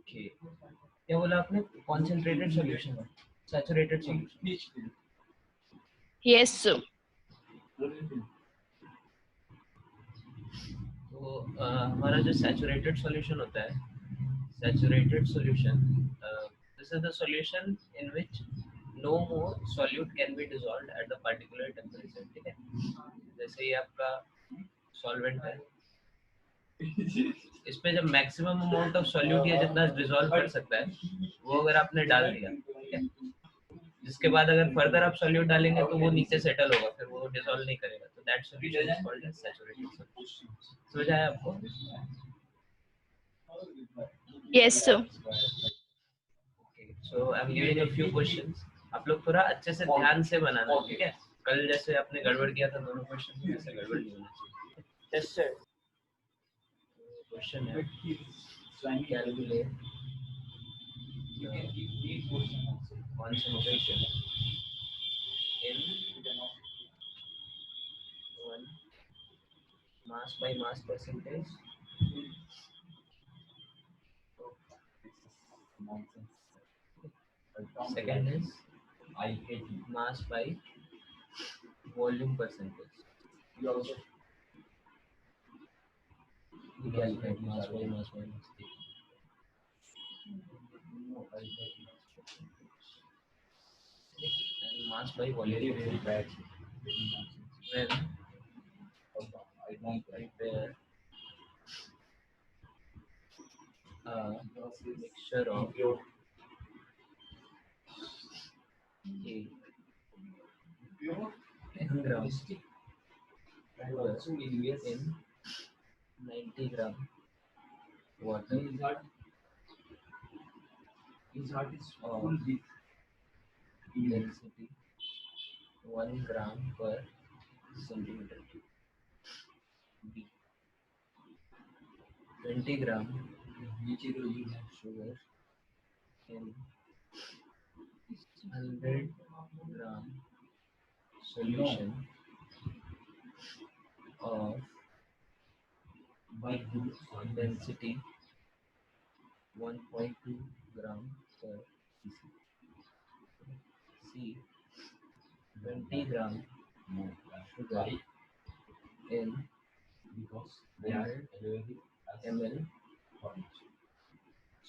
Okay. क्या बोला आपने? Concentrated solution, saturated solution. Yes, sir. तो हमारा जो saturated solution होता है, saturated solution, this is the solution in which no more solute can be dissolved at the particular temperature. ठीक है? जैसे ये आपका solvent है, इसमें जब मैक्सिमम अमाउंट ऑफ सॉल्यूट या जितना डिसॉल्व कर सकता है वो अगर आपने डाल दिया, ठीक है, जिसके बाद अगर फर्दर आप सॉल्यूट डालेंगे तो वो नीचे सेटल होगा, फिर वो डिसॉल्व नहीं करेगा, तो that solution is called as saturated solution. समझ आया आपको? Yes, sir. Okay, so I am giving a few questions. आप लोग थोड़ा अच्छे से ध्यान से बनाना, ठीक है? कल जैसे आपने गड़बड़ किया था दोनों क्वेश्चन में, ऐसे गड़बड़ नहीं होना चाहिए. Yes, sir. क्वेश्चन है calculate concentration in 1 mass by mass percentage. Second is mass by volume percentage. You calculate mass by mass by mass. And mass by volume percentage. When prepare a mixture of a 10 grams sugar in 90 gram water of density 1 gram per centimeter cube. B. 20 gram sugar in 100 gram solution of density 1.2 gram per cc. C. 20 gram sugar in 100 ml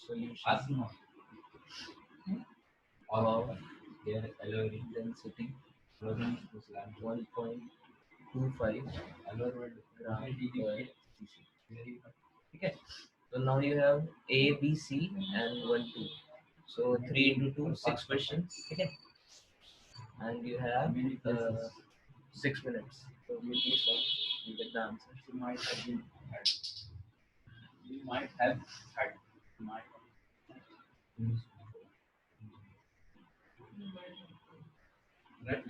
solution of density 1.25 gram per cc. Okay. So now you have A, B, C, and 1, 2. So 3 into 2, 6 questions. Okay. And you have 6 minutes. So you please solve. You get the answer. You might have had. Right.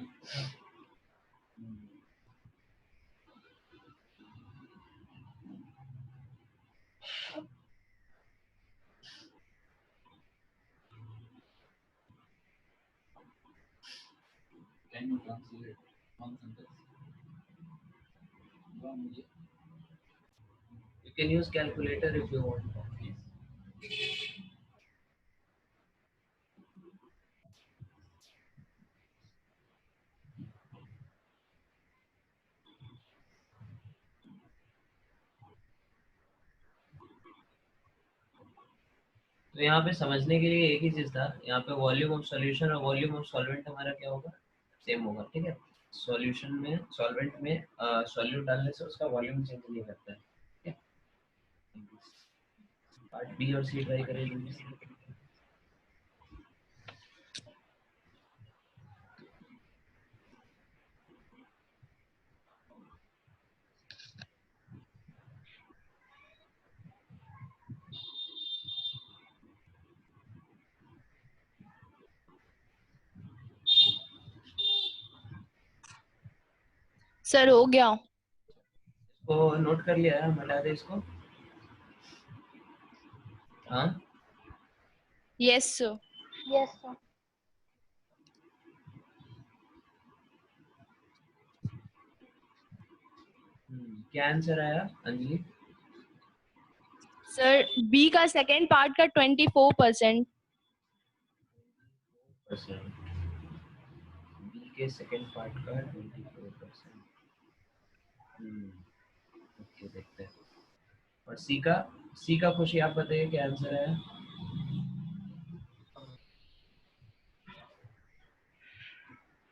Can you translate one sentence? You can use calculator if you want. तो यहाँ पे समझने के लिए एक ही चीज था, यहाँ पे वॉल्यूम ऑफ सॉल्यूशन और वॉल्यूम ऑफ सॉल्वेंट हमारा क्या होगा, सेम होगा. ठीक है? सॉल्यूशन में सॉल्वेंट में सॉल्यूट डालने से उसका वॉल्यूम चेंज नहीं करता है. ठीक है? पार्ट बी और सी ट्राई करेंगे. सर हो गया. इसको नोट कर लिया है, मिटा दे इसको. हाँ, Yes, sir. Yes, sir. क्या आंसर आया अंजलि? सर बी का सेकंड पार्ट का 24%. बी के सेकंड पार्ट का 24%. ओके, देखते हैं. और सी का खुशी आप बताइए क्या आंसर है.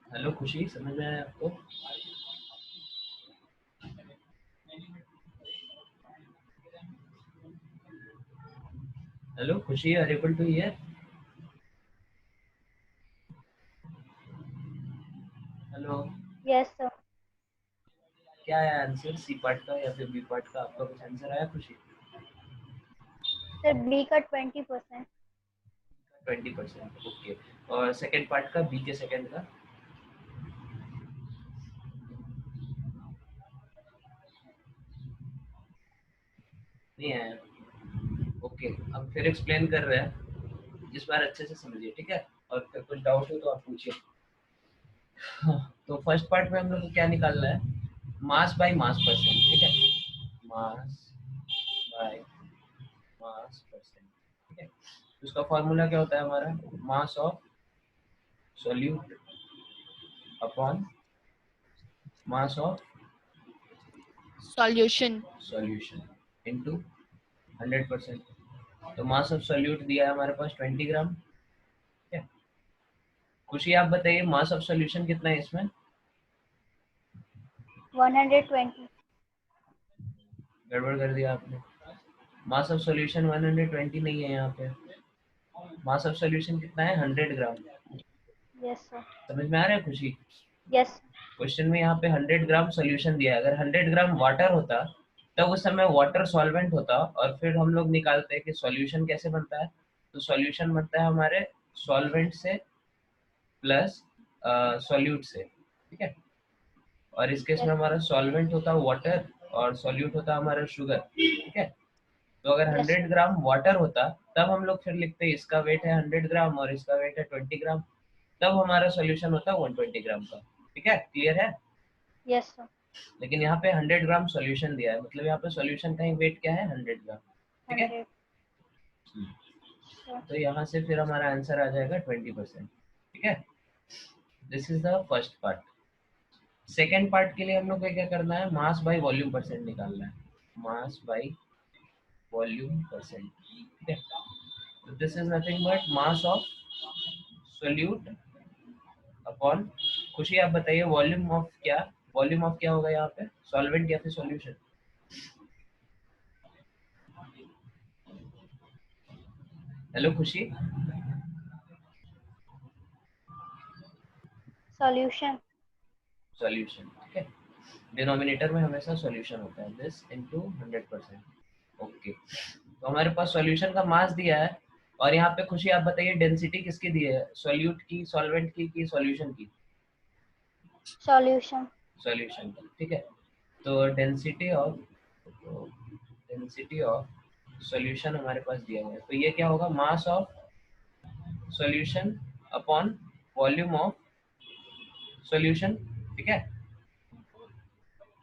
हेलो खुशी, समझ में आया आपको? Hello Khushi, are able to hear? Hello. Yes sir. क्या है आंसर, सी पार्ट का या फिर बी पार्ट का? आपका कुछ आंसर आया खुशी? सर बी का 20%. 20%. ओके. और सेकंड पार्ट का, बी के सेकंड का? नहीं आया. ओके, अब फिर एक्सप्लेन कर रहे हैं, इस बार अच्छे से समझिए, ठीक है? और फिर कुछ डाउट हो तो आप पूछिए. हाँ, तो फर्स्ट पार्ट में हम लोग को क्या निकालना है? मास बाय मास परसेंट, ठीक है? मास बाय मास परसेंट, ठीक है? तो उसका फॉर्मूला क्या होता है हमारा? Mass of solute upon mass of solution. Solution into 100%. तो मास ऑफ सॉल्यूट दिया है हमारे पास 20 ग्राम, ठीक है? खुशी आप बताइए मास ऑफ सॉल्यूशन कितना है इसमें? 120. गड़बड़ कर दिया आपने. मास ऑफ सॉल्यूशन 120 नहीं है यहाँ पे. मास ऑफ सॉल्यूशन कितना है? 100 ग्राम. Yes sir. समझ में आ रहा है खुशी? यस. क्वेश्चन में यहाँ पे 100 ग्राम सॉल्यूशन दिया है. अगर 100 ग्राम वाटर होता तब उस समय वाटर सॉल्वेंट होता, और फिर हम लोग निकालते हैं कि सॉल्यूशन कैसे बनता है. तो सॉल्यूशन बनता है हमारे सॉल्वेंट से प्लस सॉल्यूट से, ठीक है? और इस केस में Yes. हमारा सॉल्वेंट होता है वाटर और सॉल्यूट होता है हमारा शुगर, ठीक है? तो अगर Yes. 100 ग्राम वाटर होता तब हम लोग फिर लिखते हैं इसका वेट है 100 ग्राम और इसका वेट है 20 ग्राम, तब हमारा सॉल्यूशन होता है 120 ग्राम का. ठीक है, क्लियर है? Yes sir. लेकिन यहाँ पे 100 ग्राम सॉल्यूशन दिया है, मतलब यहाँ पे सॉल्यूशन का ही वेट क्या है? 100 ग्राम. ठीक है? 100. Sure. तो यहाँ से फिर हमारा आंसर आ जाएगा 20%. ठीक है, this is the first part. Second part के लिए हम लोग को क्या करना है? मास बाय वॉल्यूम परसेंट निकालना है. मास बाय वॉल्यूम परसेंट, ठीक है? तो this is nothing but mass of solute upon, खुशी आप बताइए वॉल्यूम ऑफ क्या? वॉल्यूम ऑफ क्या होगा यहाँ पे? सॉल्वेंट या फिर सॉल्यूशन? हेलो खुशी. Solution. सॉल्यूशन, ठीक है? डिनोमिनेटर में हमेशा सॉल्यूशन होता है. This into 100%. ओके, तो हमारे पास सॉल्यूशन का मास दिया है, और यहाँ पे खुशी आप बताइए डेंसिटी किसकी दी है? सॉल्यूट की, सॉल्वेंट की, कि सॉल्यूशन की? Solution. सॉल्यूशन की, ठीक है? तो डेंसिटी ऑफ सॉल्यूशन हमारे पास दिया हुआ है, तो ये क्या होगा? Mass of solution upon volume of solution, ठीक है?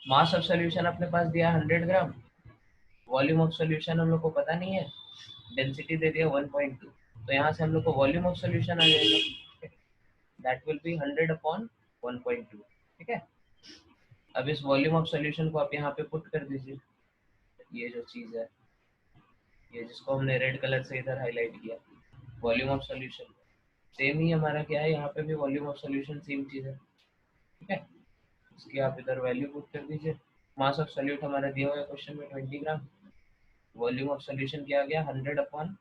मास ऑफ सॉल्यूशन अपने पास दिया है 100 ग्राम, वॉल्यूम ऑफ सॉल्यूशन हम लोग को पता नहीं है, डेंसिटी दे दिया 1.2, तो यहाँ से हम लोग को वॉल्यूम ऑफ सॉल्यूशन आ जाएगा. दैट विल बी 100 अपॉन 1.2, ठीक है? अब इस वॉल्यूम ऑफ सॉल्यूशन को आप यहाँ पे पुट कर दीजिए. ये जो चीज़ है, ये जिसको हमने रेड कलर से इधर हाईलाइट किया, वॉल्यूम ऑफ सॉल्यूशन, सेम ही हमारा क्या है? यहाँ पे भी वॉल्यूम ऑफ सॉल्यूशन सेम चीज़ है, ठीक है? इसकी आप इधर वैल्यू पुट कर दीजिए. मास ऑफ सॉल्यूट हमारा दिया हुआ है क्वेश्चन में 20 ग्राम, वॉल्यूम ऑफ सॉल्यूशन क्या आ गया? 100 अपॉन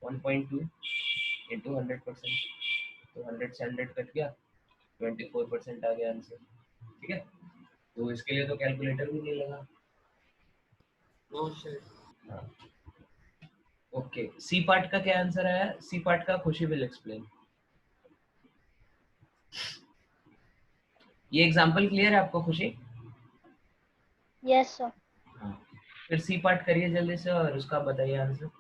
1.2 इंटू 100%. तो 100 से 100 कट गया, 24% आ गया आंसर. ठीक है, तो इसके लिए तो कैलकुलेटर भी नहीं लगा. हाँ. ओके, सी पार्ट का क्या आंसर आया? सी पार्ट का खुशी विल एक्सप्लेन. ये एग्जांपल क्लियर है आपको खुशी? Yes sir. हाँ, फिर सी पार्ट करिए जल्दी से और उसका बताइए आंसर.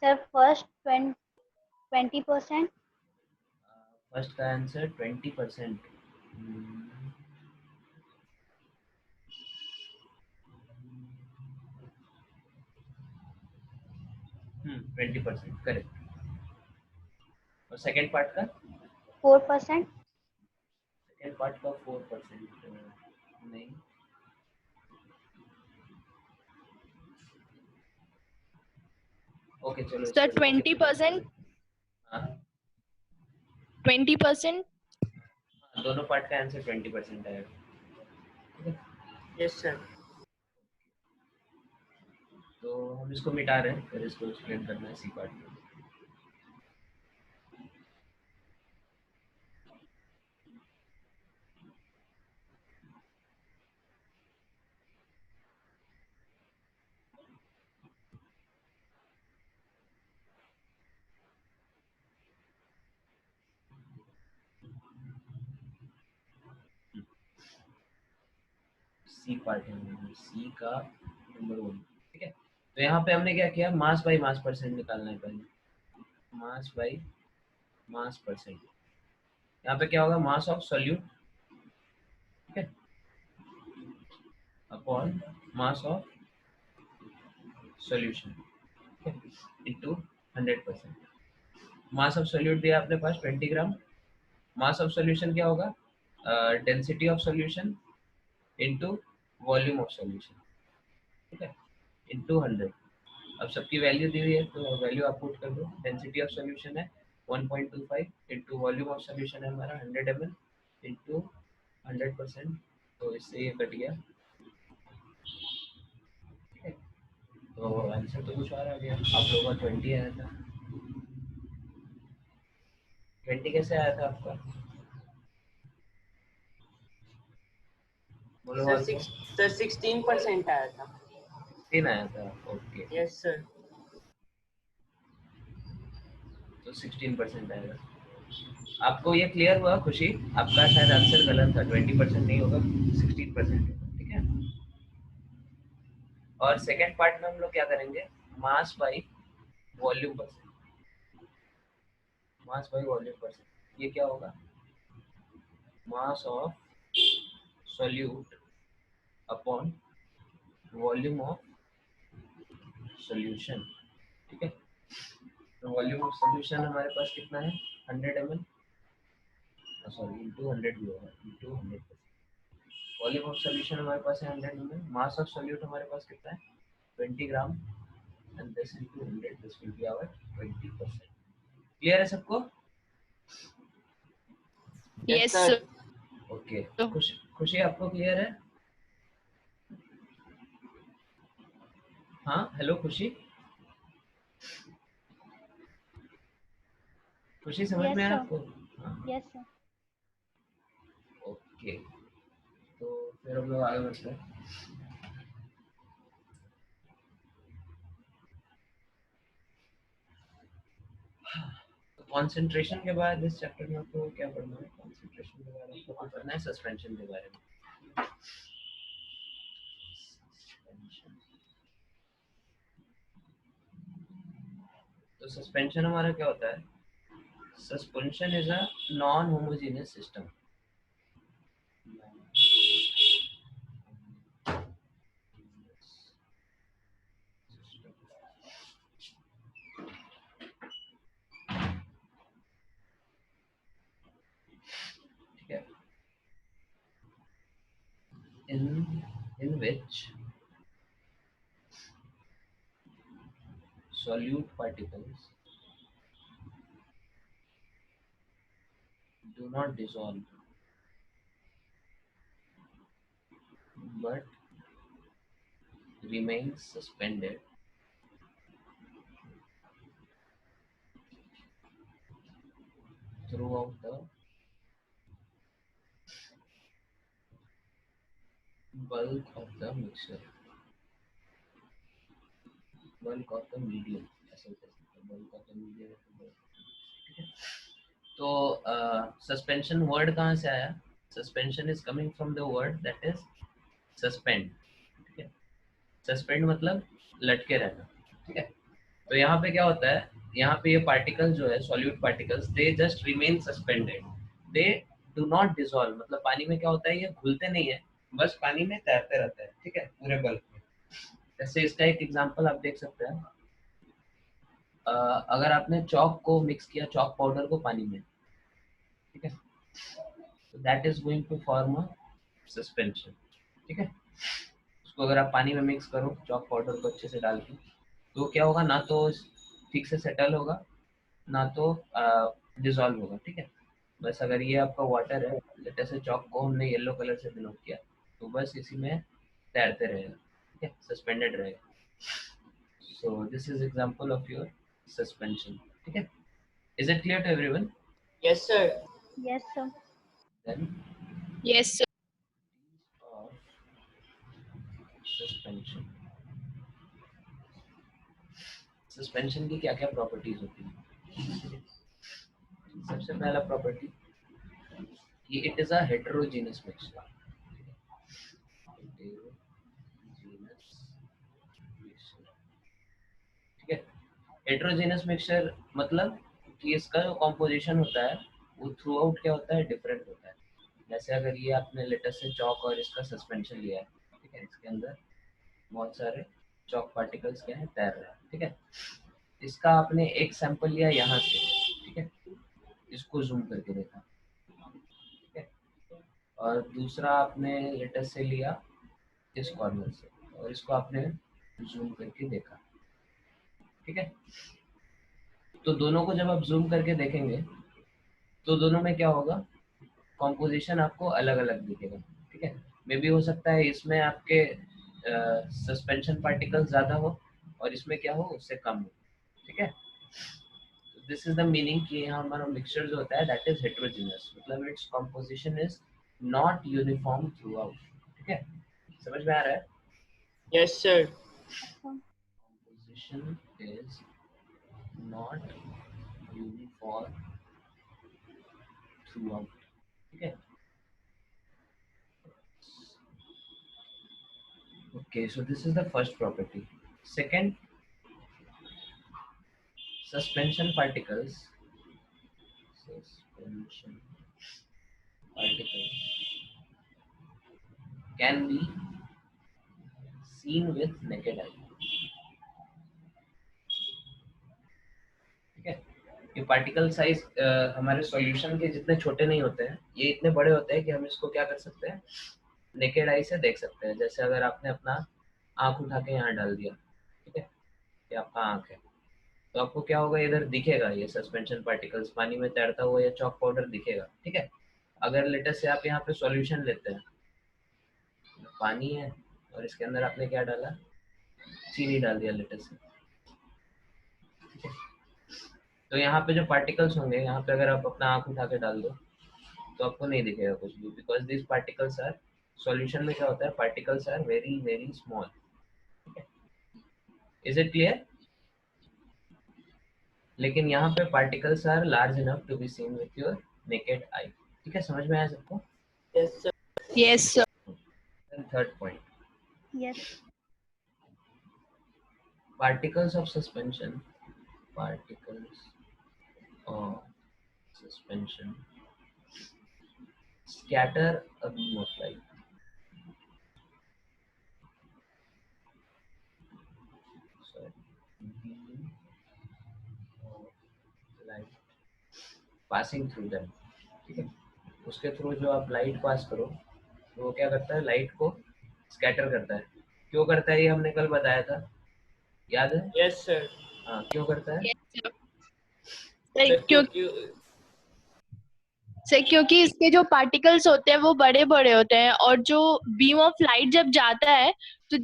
Sir, first 20%. फर्स्ट का आंसर 20%। 20% करेक्ट। और सेकंड पार्ट का 4%. सेकंड पार्ट का 4% नहीं। ओके चलो Sir, इसको 20%. हाँ 20%. दोनों पार्ट का आंसर 20% आएगा। Yes sir. तो हम इसको मिटा रहे हैं, फिर इसको एक्सप्लेन करना है सी पार्ट में। सी पार्ट है, सी का नंबर 1। ठीक है, तो यहाँ पे हमने क्या किया, मास बाई मास परसेंट निकालना है पहले। मास बाई मास परसेंट, यहाँ पे क्या होगा, मास ऑफ सॉल्यूट, ठीक है, upon mass of solution into 100%। Mass of solute दिया अपने पास 20 ग्राम। मास ऑफ सॉल्यूशन क्या होगा, density of solution into volume of solution, ठीक है, इनटू 100। अब सबकी वैल्यू दी हुई है तो वैल्यू आप पुट कर दो। डेंसिटी ऑफ सॉल्यूशन है 1.25 इनटू वॉल्यूम ऑफ सॉल्यूशन है हमारा 100 ml इनटू 100%, तो इससे ये कट गया। ठीक है, तो आंसर तो कुछ और आ गया। आप लोगों का 20 आया था। 20 कैसे आया था आपका, बोलो सर आपको। 16% आया था। 16 आया था, ओके। Yes sir. तो 16% आएगा। आपको ये क्लियर हुआ खुशी? आपका शायद आंसर गलत था, 20% नहीं होगा, 16% होगा। ठीक है, और सेकंड पार्ट में हम लोग क्या करेंगे, mass by volume percent. Mass by volume percent, ये क्या होगा, mass of solute upon volume of solution. ठीक है, तो वॉल्यूम ऑफ सॉल्यूशन हमारे पास कितना है, 100 ml, सॉरी इनटू 100 भी होगा, इनटू 100%। वॉल्यूम ऑफ सॉल्यूशन हमारे पास है 100 ml। मास ऑफ सॉल्यूट हमारे पास कितना है, 20 ग्राम, and this into 100, this will be our 20%। Clear है सबको? Yes, sir. sir. ओके, खुशी आपको क्लियर है? हाँ हेलो खुशी, खुशी समझ Yes, में आया sir. आपको? हाँ Yes, sir. ओके, तो फिर हम लोग आगे बढ़ते हैं। कंसंट्रेशन के बाद इस चैप्टर में आपको क्या पढ़ना है, कंसंट्रेशन के बाद आपको पढ़ना है सस्पेंशन के बारे में। Suspension। तो सस्पेंशन हमारा क्या होता है, suspension is a non homogeneous system. ठीक है, in which solute particles do not dissolve but remain suspended throughout the bulk of the mixture, bulk of the medium, ऐसे कह सकते हैं, bulk of the medium। ठीक है, तो सस्पेंशन वर्ड कहाँ से आया, suspension is coming from the word that is suspend. ठीक है, सस्पेंड मतलब लटके रहना। ठीक है, तो यहाँ पे क्या होता है, यहाँ पे ये पार्टिकल जो है solute particles, they just remain suspended, they do not dissolve. मतलब पानी में क्या होता है, ये घुलते नहीं है, बस पानी में तैरते रहते हैं, ठीक है, पूरे बल्क में। जैसे इसका एक एग्जांपल आप देख सकते हैं, अगर आपने चॉक को मिक्स किया, चॉक पाउडर को पानी में, ठीक है, तो that is going to form a suspension, ठीक है। उसको अगर आप पानी में मिक्स करो चॉक पाउडर को अच्छे से डाल के, तो क्या होगा, ना तो ठीक से सेटल होगा, ना तो डिसॉल्व होगा, ठीक है। बस अगर ये आपका वाटर है, जैसे चॉक को हमने येलो कलर से डिनोट किया, तो बस इसी में तैरते रहेगा, ठीक है, सस्पेंडेड रहेगा। So this is example of your suspension, ठीक है। Is it clear to everyone? Yes, sir. Yes, sir. Then Yes, sir. Of suspension, suspension की क्या क्या प्रॉपर्टीज होती है? सबसे पहला प्रॉपर्टी कि it is a heterogeneous mixture, ठीक है। हेटेरोजेनस मिक्सचर मतलब कि इसका जो कॉम्पोजिशन होता है वो थ्रू आउट क्या होता है, डिफरेंट होता है। जैसे अगर ये आपने लेटेस्ट से चौक और इसका सस्पेंशन लिया है, ठीक है, इसके अंदर बहुत सारे चौक पार्टिकल्स क्या है, तैर रहे हैं, ठीक है। इसका आपने एक सैंपल लिया यहाँ से, ठीक है, इसको जूम करके देखा, ठीक है, और दूसरा आपने लेटेस्ट से लिया इस कॉर्नर से, और इसको आपने जूम करके देखा, ठीक है। तो दोनों को जब आप जूम करके देखेंगे तो दोनों में क्या होगा, कॉम्पोजिशन आपको अलग अलग दिखेगा, ठीक है। मे बी हो सकता है इसमें आपके सस्पेंशन पार्टिकल्स ज़्यादा हो और इसमें क्या हो, उससे कम हो, ठीक है। दिस इज द मीनिंग कि यहाँ हमारा मिक्सचर जो होता है दैट इज हेटेरोजेनस, मतलब its composition is not uniform through out, ठीक है। समझ में आ रहा है? Yes, sir. Composition is not uniform throughout, ठीक है। Okay, so this is the first property. Second, suspension particles can be seen with naked eye, ठीक है। ये पार्टिकल साइज हमारे सॉल्यूशन के जितने छोटे नहीं होते हैं, ये इतने बड़े होते हैं कि हम इसको क्या कर सकते हैं, नेकेड आई से देख सकते हैं। जैसे अगर आपने अपना आंख उठा के यहाँ डाल दिया, ठीक है, ये आपका आंख है, तो आपको क्या होगा, इधर दिखेगा ये सस्पेंशन पार्टिकल्स पानी में तैरता हुआ, या चॉक पाउडर दिखेगा, ठीक है। अगर लेटेस्ट से आप यहाँ पे सॉल्यूशन लेते हैं, पानी है और इसके अंदर आपने क्या डाला, चीनी डाल दिया लेटेस्ट से, ठीक है। तो यहाँ पे जो पार्टिकल्स होंगे, यहाँ पे अगर आप अपना आंख उठा के डाल दो तो आपको नहीं दिखेगा कुछ भी, because this particles are, solution में क्या होता है, particles are very very small, ठीक है। Is it clear? लेकिन यहाँ पे particles are large enough to be seen with your naked eye, ठीक है। समझ में आया सबको? Yes, sir. Yes, sir. Third point, Yes. particles of suspension, particles of suspension scatter a beam of light, sorry, beam of light passing through them, ठीक है। उसके through जो आप लाइट पास करो, तो वो क्या करता है, लाइट को स्कैटर करता है। क्यों करता है ये हमने कल बताया था, याद है? Yes, sir. हाँ, क्यों करता है? Yes, sir. Sir, क्योंकि क्योंकि क्योंकि इसके जो पार्टिकल्स होते हैं वो बड़े बड़े होते हैं, और जो बीम ऑफ लाइट जब जाता है तो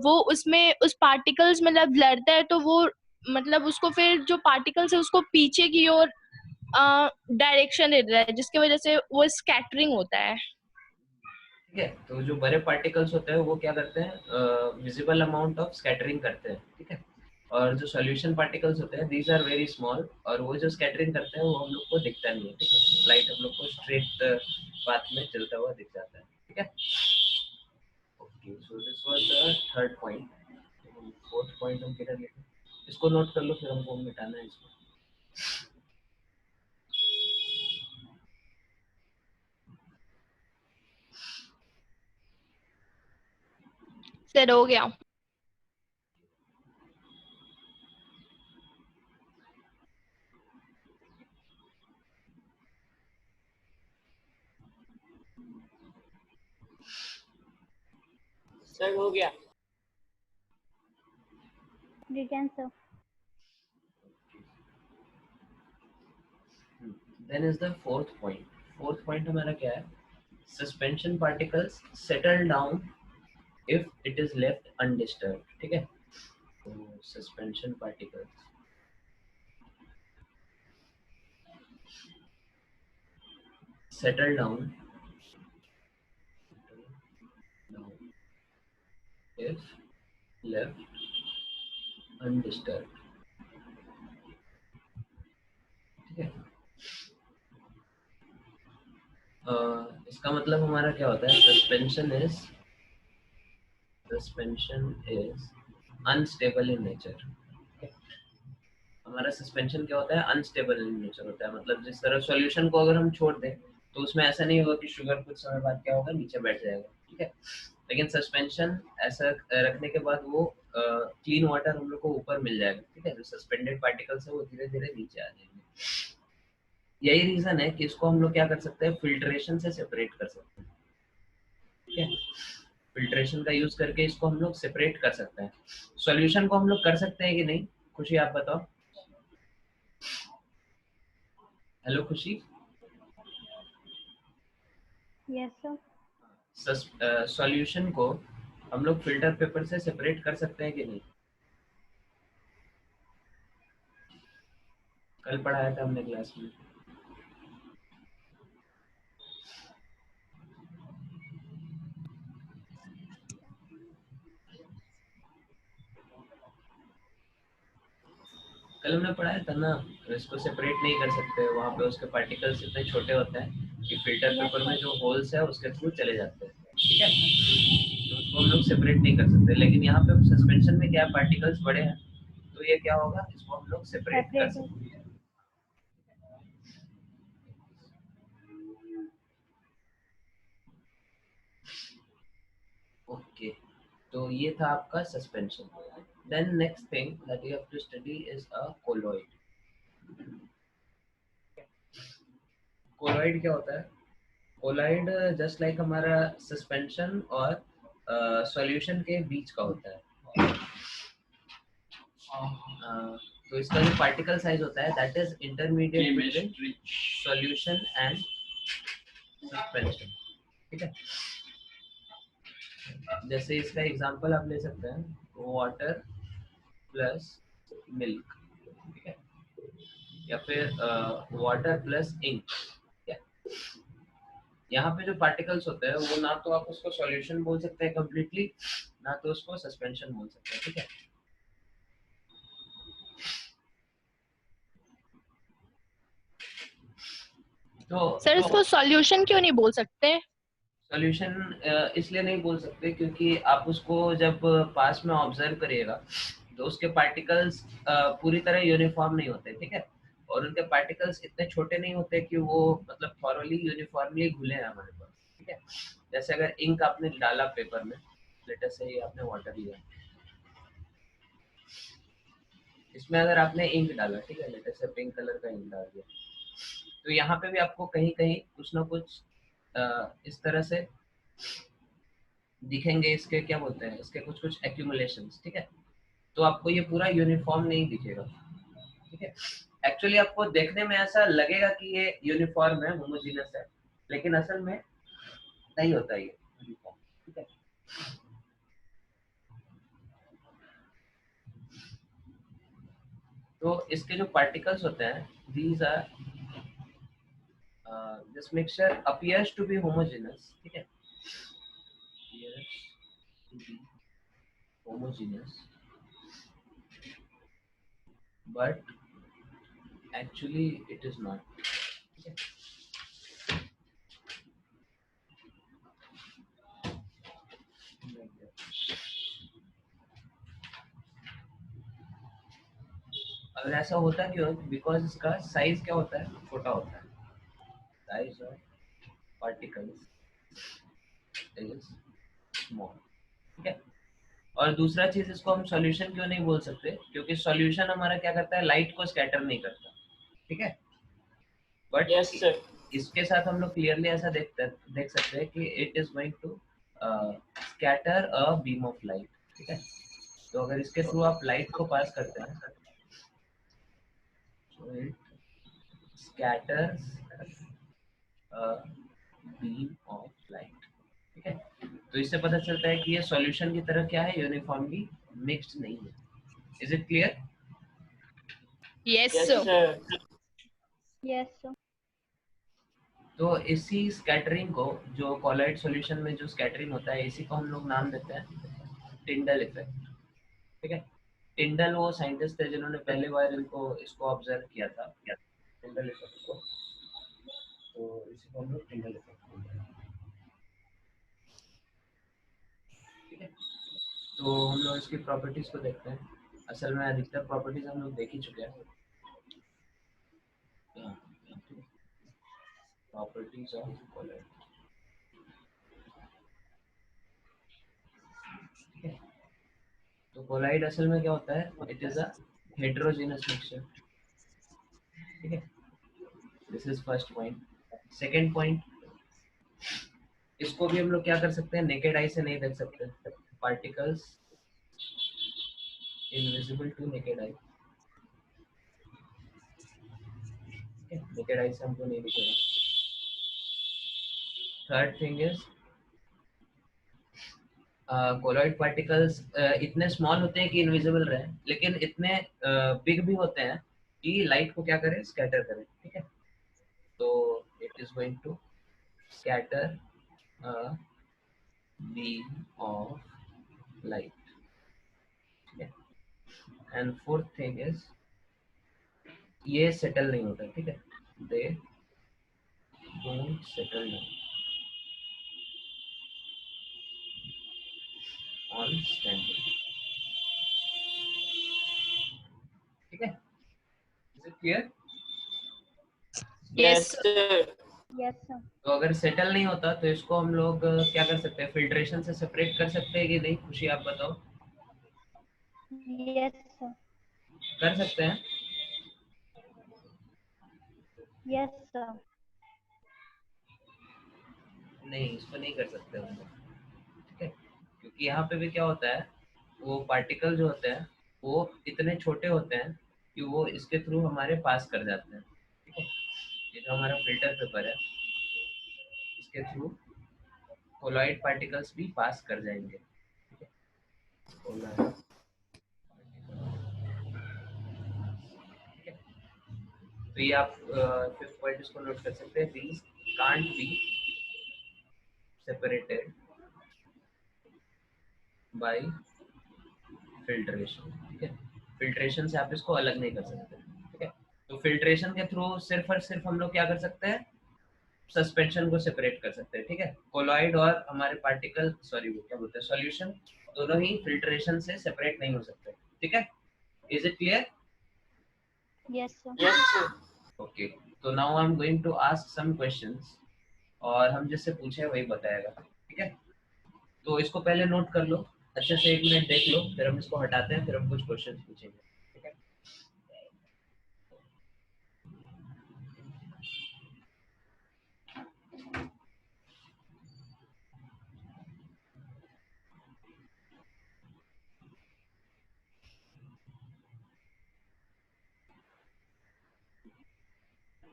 वो उसमें उस पार्टिकल्स मतलब लड़ता है, तो वो मतलब उसको फिर जो पार्टिकल्स है उसको पीछे की ओर डायरेक्शन देता है, जिसकी वजह से वो स्कैटरिंग होता है। ठीक है। तो जो बड़े पार्टिकल्स होते हैं वो क्या करते हैं, विजिबल अमाउंट ऑफ स्कैटरिंग करते हैं, ठीक है। और जो सॉल्यूशन पार्टिकल्स होते हैं दीज आर वेरी स्मॉल, और वो जो स्कैटरिंग करते हैं वो हम लोग को दिखता नहीं है, ठीक है। लाइट हम लोग को स्ट्रेट पाथ में चलता हुआ दिख जाता है, ठीक है। Okay, so this was the third point. Fourth point हम किधर लिखें? इसको नोट कर लो, फिर हमको मिटाना है इसको। सर हो गया। सर हो गया। Written, sir. Then is the fourth point. Fourth point हमारा क्या है? Suspension particles settle down if it is left undisturbed. ठीक है? तो suspension particles settle down if left undisturbed. ठीक है? इसका मतलब हमारा क्या होता है? Suspension is unstable in nature. हमारा सस्पेंशन क्या होता है? अनस्टेबल इन नेचर होता है। मतलब जिस तरह सॉल्यूशन को अगर हम छोड़ दें तो उसमें ऐसा नहीं होगा कि शुगर कुछ समय बाद क्या होगा, नीचे बैठ जाएगा। ठीक है, लेकिन सस्पेंशन ऐसा रखने के बाद वो क्लीन वाटर हम लोग को ऊपर मिल जाएगा। ठीक है, जो सस्पेंडेड पार्टिकल्स है वो धीरे धीरे नीचे आ जाएंगे। यही रीजन है कि इसको हम लोग क्या कर सकते हैं, फिल्ट्रेशन से सेपरेट कर सकते हैं। ठीक है, फिल्ट्रेशन का यूज करके इसको हम लोग सेपरेट कर सकते हैं। सॉल्यूशन को हम लोग कर सकते हैं कि नहीं? खुशी आप बताओ। हेलो खुशी। Yes, sir. सॉल्यूशन को हम लोग फिल्टर पेपर से सेपरेट कर सकते हैं कि नहीं? कल पढ़ाया था हमने क्लास में। कल हमने पढ़ाया था ना, इसको सेपरेट नहीं कर सकते। वहाँ पे उसके पार्टिकल्स इतने छोटे होते हैं कि फिल्टर Yes, पेपर में sir. जो होल्स है उसके थ्रू चले जाते हैं। ठीक है, तो उसको हम लोग सेपरेट नहीं कर सकते। लेकिन यहाँ पे सस्पेंशन में क्या पार्टिकल्स बड़े हैं, तो ये क्या होगा, इसको हम लोग सेपरेट कर Separate. सकते हैं। ओके, तो ये था आपका suspension. Then next thing that you have to study is a colloid. Colloid क्या होता है? कोलॉइड जस्ट लाइक हमारा सस्पेंशन और सॉल्यूशन के बीच का होता है। तो इसका जो पार्टिकल साइज होता है that is intermediate between solution and suspension. ठीक है, जैसे इसका एग्जांपल आप ले सकते हैं, वाटर प्लस मिल्क। ठीक है, या फिर वाटर प्लस इंक। यहाँ पे जो पार्टिकल्स होते हैं वो ना तो आप उसको सॉल्यूशन बोल सकते हैं कम्प्लीटली, ना तो उसको सस्पेंशन बोल सकते हैं। ठीक है, तो सर इसको सॉल्यूशन क्यों नहीं बोल सकते? सॉल्यूशन इसलिए नहीं बोल सकते क्योंकि आप उसको जब पास में ऑब्जर्व करिएगा तो उसके पार्टिकल्स पूरी तरह यूनिफॉर्म नहीं होते। ठीक है, और उनके पार्टिकल्स इतने छोटे नहीं होते कि वो मतलब थॉरली यूनिफॉर्मली घुले हैं हमारे पास। ठीक है, जैसे अगर इंक आपने डाला पेपर में, लेटर से ही आपने वाटर लिया, इसमें अगर आपने इंक डाला, ठीक है, लेटर से पिंक कलर का इंक डाल दिया, तो यहाँ पे भी आपको कहीं कहीं कुछ ना कुछ इस तरह से दिखेंगे। इसके क्या बोलते हैं, इसके कुछ कुछ एक्यूमुलेशंस। ठीक है, तो आपको ये पूरा यूनिफॉर्म नहीं दिखेगा। ठीक है, एक्चुअली आपको देखने में ऐसा लगेगा कि ये यूनिफॉर्म है, होमोजीनियस है, लेकिन असल में नहीं होता ये यूनिफॉर्म। ठीक है, तो इसके जो पार्टिकल्स होते हैं, these are this mixture appears to be homogeneous. ठीक है, appears to be homogeneous but actually it is not. Okay. और ऐसा होता क्यों है? बिकॉज इसका साइज क्या होता है, छोटा होता है. Size of particles is small. ठीक है. और दूसरा चीज, इसको हम सॉल्यूशन क्यों नहीं बोल सकते, क्योंकि सॉल्यूशन हमारा क्या करता है, लाइट को स्कैटर नहीं करता. ठीक है. But yes sir. इसके साथ हम लोग क्लियरली ऐसा देख सकते हैं कि it is going to scatter a beam of light. ठीक है. तो अगर इसके थ्रू आप लाइट को पास करते हैं, so it scatters a beam of light. ठीक है. तो इससे पता चलता है कि ये सॉल्यूशन की तरह क्या है, यूनिफॉर्मली मिक्स्ड नहीं है. Is it clear? Yes, yes sir. Sir. Yes, sir. तो इसी स्कैटरिंग को, जो कॉलॉइड सॉल्यूशन में जो स्कैटरिंग होता है, इसी को हम लोग नाम देते हैं टिंडल इफेक्ट. ठीक है. टिंडल वो साइंटिस्ट थे जिन्होंने पहली बार इसको ऑब्जर्व किया था, टिंडल इफेक्ट को. तो इसी को हम लोग टिंडल इफेक्ट बोलते हैं. ठीक है. तो हम लोग इसकी प्रॉपर्टीज को देखते हैं. असल में अधिकतर प्रॉपर्टीज हम लोग देख ही चुके हैं. Properties of colloid. ठीक है. तो कॉलॉइड असल में क्या होता है, it is a heterogeneous mixture. ठीक है. This is first point. Second point, इसको भी हम लोग क्या कर सकते हैं, नेकेड आई से नहीं देख सकते. Particles invisible to naked eye. Naked eye से हमको नहीं दिखेगा. Third thing is, colloid particles इतने स्मॉल होते हैं कि इनविजिबल रहे, लेकिन इतने बिग भी होते हैं कि लाइट को क्या करें, स्कैटर करें. ठीक है. तो it is going to scatter a beam of light. ठीक है. एंड फोर्थ थिंग इज, ये सेटल नहीं होता. ठीक है. They don't settle down on standing. ठीक है. Is it clear? Yes, yes sir. Sir. Yes, sir. तो अगर सेटल नहीं होता तो इसको हम लोग क्या कर सकते हैं, फिल्ट्रेशन से सेपरेट कर सकते हैं कि नहीं? खुशी आप बताओ. Yes, sir. कर सकते हैं. Yes, sir. नहीं, इसको नहीं कर सकते हम लोग. ठीक है. क्योंकि यहाँ पे भी क्या होता है, वो पार्टिकल जो होते हैं वो इतने छोटे होते हैं कि वो इसके थ्रू हमारे पास कर जाते हैं. ठीक है. ये जो हमारा फिल्टर पेपर है, इसके थ्रू कोलॉइड पार्टिकल्स भी पास कर जाएंगे. ठीक है. Colloid. ठीक है. तो ये आप फिफ्थ पॉइंट इसको नोट कर सकते हैं. These can't be separated by filtration. ठीक है. फिल्ट्रेशन से आप इसको अलग नहीं कर सकते. ठीक है. तो फिल्ट्रेशन के थ्रू सिर्फ और सिर्फ हम लोग क्या कर सकते हैं, सस्पेंशन को सेपरेट कर सकते हैं. ठीक है. कोलॉइड और हमारे पार्टिकल, सॉरी वो क्या बोलते हैं, सॉल्यूशन, दोनों ही फिल्ट्रेशन से सेपरेट नहीं हो सकते. ठीक है. Is it clear? Yes, sir. Yes sir. Okay. तो now I am going to ask some questions, और हम जिससे पूछे वही बताएगा. ठीक है. तो इसको पहले नोट कर लो अच्छे से, 1 मिनट देख लो, फिर हम इसको हटाते हैं, फिर हम कुछ क्वेश्चंस पूछेंगे. ठीक है.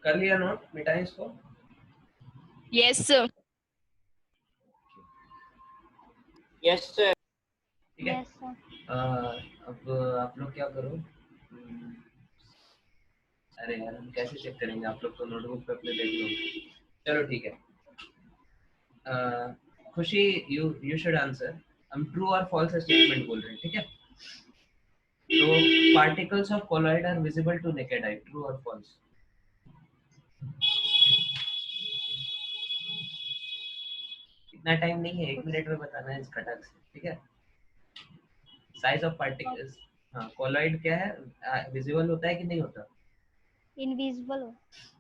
कर लिया नोट, मिटाएं इसको. Yes, sir. Yes sir. ठीक है. Yes, sir. अब आप लोग क्या करो, अरे यार हम कैसे चेक करेंगे, आप लोग तो नोटबुक पे अपने देख लो. चलो ठीक है. Khushi, you should answer. हम ट्रू और फॉल्स स्टेटमेंट बोल रहे हैं. ठीक है. तो particles of colloid are visible to naked eye, true और फॉल्स? इतना टाइम नहीं है, 1 मिनट में बताना है इस खटाक से. ठीक है. साइज ऑफ पार्टिकल्स, हाँ कोलॉइड क्या है, विजिबल होता है कि नहीं होता? Invisible.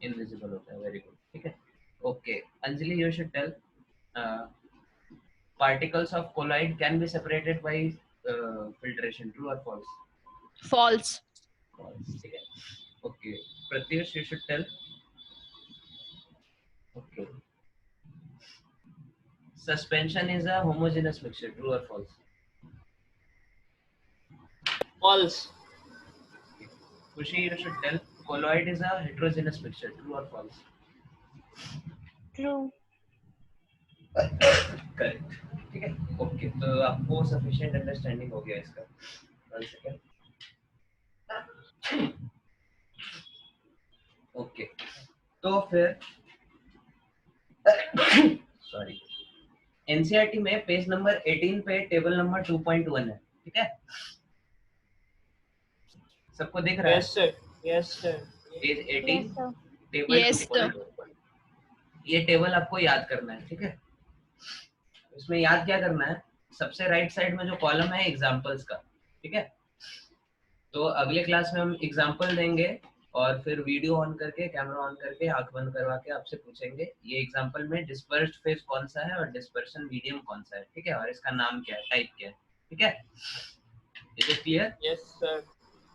इनविजिबल होता है, वेरी गुड, ठीक है। Okay Anjali, you should tell particles of colloid can be separated by filtration, true or false? false. False, ठीक है। Okay Pratyush, you should tell. Okay suspension is a homogeneous mixture, true or false? False. Kushi, you should tell. Colloid is a heterogeneous mixture, true or false? True. Correct, ठीक है। Okay तो आपको sufficient understanding हो गया इसका। One second. Okay तो फिर sorry, NCERT में पेज नंबर 18 पे टेबल नंबर 2.1 है, ठीक है, सबको दिख रहा है? Yes sir. Yes sir. Page 18 Yes, sir. Table Yes, 2.1, ये टेबल आपको याद करना है, ठीक है। इसमें याद क्या करना है, सबसे राइट साइड में जो कॉलम है एग्जांपल्स का, ठीक है। तो अगले क्लास में हम एग्जांपल देंगे और फिर वीडियो ऑन करके, कैमरा ऑन करके, आंख बंद करवा के आपसे पूछेंगे ये एग्जांपल में डिस्पर्स्ड फेज कौन सा है और डिस्पर्शन मीडियम कौन सा है, ठीक है, और इसका नाम क्या है, टाइप क्या है, ठीक है। Is it clear? Yes sir.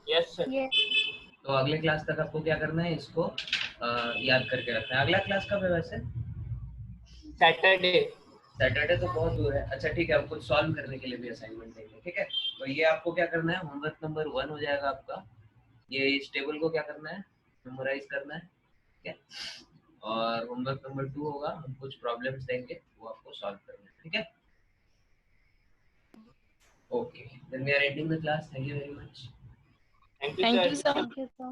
Yes sir. Yes. तो अगले क्लास तक आपको क्या करना है, इसको याद करके रखना है। अगला क्लास कब है वैसे? Saturday. सैटरडे तो बहुत दूर है। अच्छा ठीक है, हम कुछ सॉल्व करने के लिए भी असाइनमेंट देंगे, ठीक है। तो ये आपको क्या करना है, होमवर्क नंबर 1 हो जाएगा आपका। ये इस टेबल को क्या करना है, मेमोराइज करना है, ठीक है। और होमवर्क नंबर 2 होगा, हम कुछ प्रॉब्लम्स देंगे, वो आपको सॉल्व करना है, ठीक है। Okay then we are ending the class. Thank you very much. Thank you Thank sir. you, sir. Thank you, sir.